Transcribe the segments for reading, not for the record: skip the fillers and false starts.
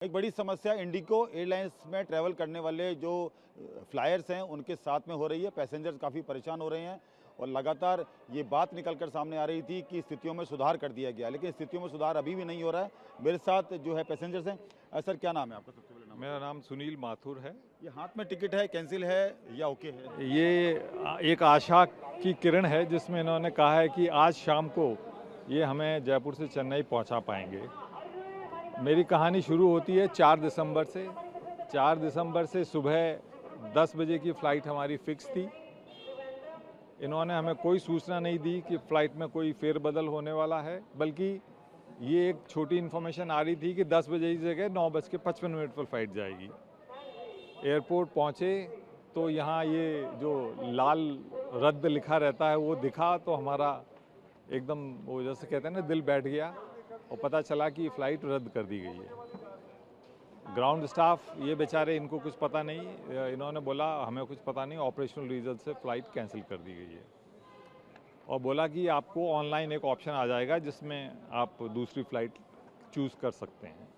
एक बड़ी समस्या इंडिगो एयरलाइंस में ट्रैवल करने वाले जो फ्लायर्स हैं उनके साथ में हो रही है। पैसेंजर्स काफ़ी परेशान हो रहे हैं और लगातार ये बात निकल कर सामने आ रही थी कि स्थितियों में सुधार कर दिया गया, लेकिन स्थितियों में सुधार अभी भी नहीं हो रहा है। मेरे साथ जो है पैसेंजर्स हैं। सर, क्या नाम है आपका? सबसे पहले नाम। मेरा नाम सुनील माथुर है। ये हाथ में टिकट है, कैंसिल है या ओके है? ये एक आशा की किरण है जिसमें इन्होंने कहा है कि आज शाम को ये हमें जयपुर से चेन्नई पहुंचा पाएंगे। मेरी कहानी शुरू होती है 4 दिसंबर से। 4 दिसंबर से सुबह 10 बजे की फ़्लाइट हमारी फ़िक्स थी। इन्होंने हमें कोई सूचना नहीं दी कि फ़्लाइट में कोई फेरबदल होने वाला है, बल्कि ये एक छोटी इन्फॉर्मेशन आ रही थी कि 10 बजे की जगह 9:55 पर फ़्लाइट जाएगी। एयरपोर्ट पहुँचे तो यहाँ ये जो लाल रद्द लिखा रहता है वो दिखा, तो हमारा एकदम वो जैसे कहते हैं ना, दिल बैठ गया और पता चला कि फ़्लाइट रद्द कर दी गई है। ग्राउंड स्टाफ ये बेचारे, इनको कुछ पता नहीं, इन्होंने बोला हमें कुछ पता नहीं, ऑपरेशनल रीज़न से फ़्लाइट कैंसिल कर दी गई है और बोला कि आपको ऑनलाइन एक ऑप्शन आ जाएगा जिसमें आप दूसरी फ़्लाइट चूज़ कर सकते हैं।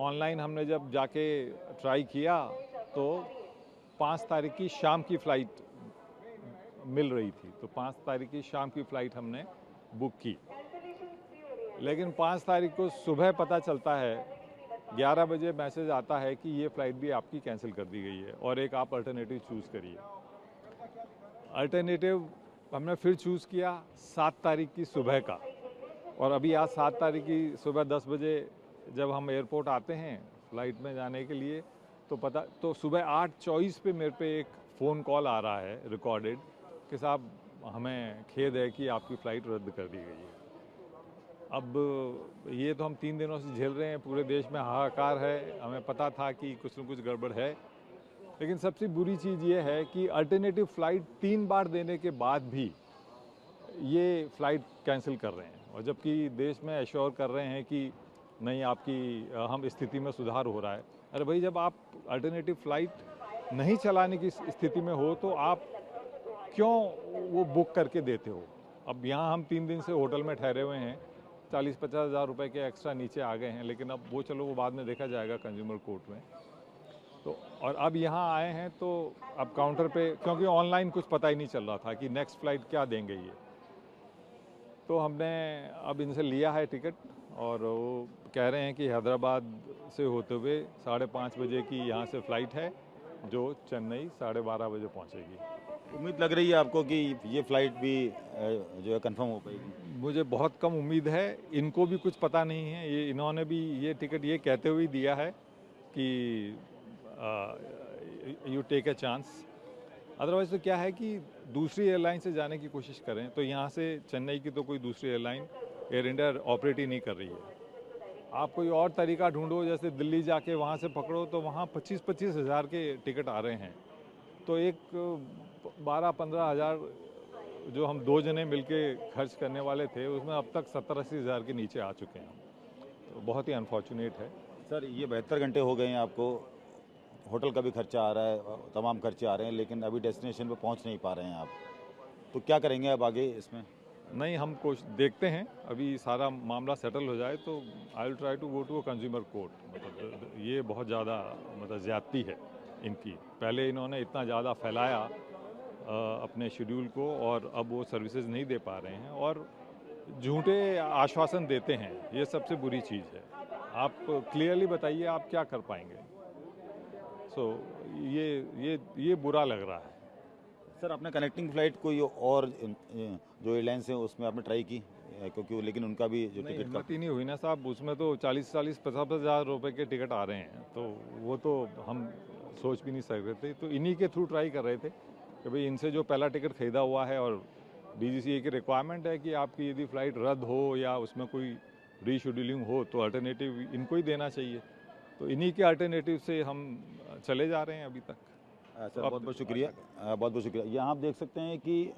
ऑनलाइन हमने जब जाके ट्राई किया तो 5 तारीख की शाम की फ़्लाइट मिल रही थी, तो 5 तारीख की शाम की फ़्लाइट हमने बुक की। लेकिन 5 तारीख को सुबह पता चलता है, 11 बजे मैसेज आता है कि ये फ़्लाइट भी आपकी कैंसिल कर दी गई है और एक आप अल्टरनेटिव चूज़ करिए। अल्टरनेटिव हमने फिर चूज़ किया 7 तारीख की सुबह का, और अभी आज 7 तारीख की सुबह 10 बजे जब हम एयरपोर्ट आते हैं फ़्लाइट में जाने के लिए, तो सुबह 8:24 पे मेरे पे एक फ़ोन कॉल आ रहा है रिकॉर्डेड कि साहब हमें खेद है कि आपकी फ़्लाइट रद्द कर दी गई है। अब ये तो हम 3 दिनों से झेल रहे हैं, पूरे देश में हाहाकार है, हमें पता था कि कुछ न कुछ गड़बड़ है। लेकिन सबसे बुरी चीज़ ये है कि अल्टरनेटिव फ़्लाइट 3 बार देने के बाद भी ये फ़्लाइट कैंसिल कर रहे हैं, और जबकि देश में एश्योर कर रहे हैं कि नहीं, आपकी हम स्थिति में सुधार हो रहा है। अरे भाई, जब आप अल्टरनेटिव फ़्लाइट नहीं चलाने की स्थिति में हो तो आप क्यों वो बुक करके देते हो? अब यहाँ हम 3 दिन से होटल में ठहरे हुए हैं, 40-50 हज़ार रुपये के एक्स्ट्रा नीचे आ गए हैं, लेकिन अब वो चलो, वो बाद में देखा जाएगा कंज्यूमर कोर्ट में। तो और अब यहाँ आए हैं तो अब काउंटर पे, क्योंकि ऑनलाइन कुछ पता ही नहीं चल रहा था कि नेक्स्ट फ़्लाइट क्या देंगे ये, तो हमने अब इनसे लिया है टिकट और वो कह रहे हैं कि हैदराबाद से होते हुए 5:30 बजे की यहाँ से फ़्लाइट है जो चेन्नई 12:30 बजे पहुँचेगी। उम्मीद लग रही है आपको कि ये फ्लाइट भी जो है कंफर्म हो पाएगी? मुझे बहुत कम उम्मीद है, इनको भी कुछ पता नहीं है। इन्होंने भी ये टिकट ये कहते हुए दिया है कि you take a chance. Otherwise तो क्या है कि दूसरी एयरलाइन से जाने की कोशिश करें, तो यहाँ से चेन्नई की तो कोई दूसरी एयरलाइन एयर इंडिया ऑपरेट ही नहीं कर रही है। आप कोई और तरीका ढूंढो, जैसे दिल्ली जाके वहाँ से पकड़ो, तो वहाँ 25-25 हज़ार के टिकट आ रहे हैं, तो एक 12-15 हज़ार जो हम 2 जने मिलके खर्च करने वाले थे, उसमें अब तक 70-80 हज़ार के नीचे आ चुके हैं हम। तो बहुत ही अनफॉर्चुनेट है। सर, ये 72 घंटे हो गए हैं आपको, होटल का भी खर्चा आ रहा है, तमाम खर्चे आ रहे हैं, लेकिन अभी डेस्टिनेशन पे पहुंच नहीं पा रहे हैं आप, तो क्या करेंगे अब आगे इसमें? नहीं, हम देखते हैं, अभी सारा मामला सेटल हो जाए तो I will try to go to a consumer court. मतलब ये बहुत ज़्यादा ज़्यादती है इनकी। पहले इन्होंने इतना ज़्यादा फैलाया अपने शेड्यूल को, और अब वो सर्विसेज नहीं दे पा रहे हैं और झूठे आश्वासन देते हैं। ये सबसे बुरी चीज़ है। आप क्लियरली बताइए आप क्या कर पाएंगे। सो ये बुरा लग रहा है। सर, आपने कनेक्टिंग फ़्लाइट कोई और जो एयरलाइंस हैं उसमें आपने ट्राई की? क्योंकि लेकिन उनका भी जो टिकट का हिम्मत ही नहीं हुई ना साहब, उसमें तो 40-50 हज़ार रुपये के टिकट आ रहे हैं, तो वो तो हम सोच भी नहीं सकते थे। तो इन्हीं के थ्रू ट्राई कर रहे थे कि भाई इनसे जो पहला टिकट ख़रीदा हुआ है, और DGCA की रिक्वायरमेंट है कि आपकी यदि फ़्लाइट रद्द हो या उसमें कोई रीशेड्यूलिंग हो तो अल्टरनेटिव इनको ही देना चाहिए। तो इन्हीं के अल्टरनेटिव से हम चले जा रहे हैं अभी तक। सर, बहुत बहुत शुक्रिया। बहुत बहुत शुक्रिया। यहाँ आप देख सकते हैं कि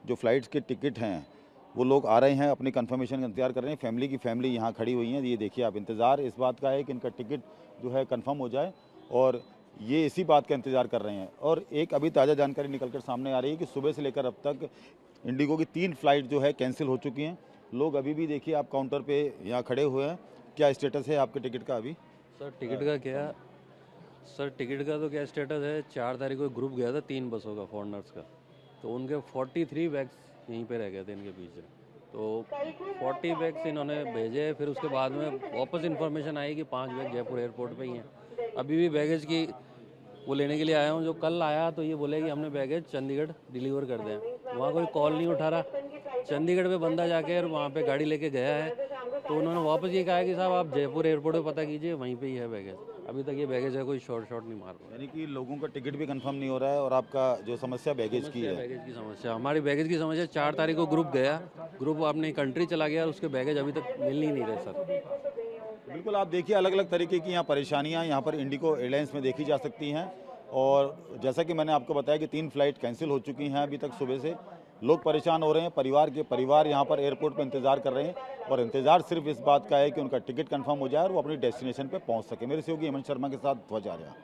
जो फ़्लाइट्स के टिकट हैं वो लोग आ रहे हैं, अपनी कंफर्मेशन का इंतजार कर रहे हैं। फैमिली की फैमिली यहाँ खड़ी हुई हैं। ये देखिए आप, इंतज़ार इस बात का है कि इनका टिकट जो है कंफर्म हो जाए, और ये इसी बात का इंतज़ार कर रहे हैं। और एक अभी ताज़ा जानकारी निकल कर सामने आ रही है कि सुबह से लेकर अब तक इंडिगो की 3 फ़्लाइट जो है कैंसिल हो चुकी हैं। लोग अभी भी देखिए आप काउंटर पे यहाँ खड़े हुए हैं। क्या स्टेटस है आपके टिकट का अभी? सर टिकट का क्या सर टिकट का तो क्या स्टेटस है, 4 तारीख को ग्रुप गया था 3 बसों का फॉरनर्स का, तो उनके 43 बैग्स यहीं पे रह गए थे इनके पीछे। तो 40 बैग्स इन्होंने भेजे, फिर उसके बाद में वापस इन्फॉर्मेशन आई कि 5 बैग जयपुर एयरपोर्ट पे ही हैं। अभी भी बैगेज की वो लेने के लिए आया हूँ, जो कल आया तो ये बोले कि हमने बैगेज चंडीगढ़ डिलीवर कर दें। वहाँ कोई कॉल नहीं उठा रहा। चंडीगढ़ पे बंदा जाके और वहाँ पे गाड़ी लेके गया है, तो उन्होंने वापस ये कहा है कि साहब आप जयपुर एयरपोर्ट पे पता कीजिए, वहीं पे ही है बैगेज। अभी तक ये बैगेज है, कोई शॉर्ट नहीं मार रहा। यानी कि लोगों का टिकट भी कंफर्म नहीं हो रहा है और आपका जो समस्या बैगेज की है। बैगेज की समस्या, हमारी बैगेज की समस्या 4 तारीख को ग्रुप गया, ग्रुप अपनी कंट्री चला गया, उसके बैगेज अभी तक मिल ही नहीं रहे सर। बिल्कुल, आप देखिए अलग अलग तरीके की यहाँ परेशानियाँ यहाँ पर इंडिगो एयरलाइंस में देखी जा सकती हैं। और जैसा कि मैंने आपको बताया कि 3 फ्लाइट कैंसिल हो चुकी हैं अभी तक सुबह से। लोग परेशान हो रहे हैं, परिवार यहाँ पर एयरपोर्ट पर इंतज़ार कर रहे हैं और इंतज़ार सिर्फ इस बात का है कि उनका टिकट कंफर्म हो जाए और वो अपनी डेस्टिनेशन पर पहुँच सके। मेरे सहयोगी हेमंत शर्मा के साथ ध्वज आर्या।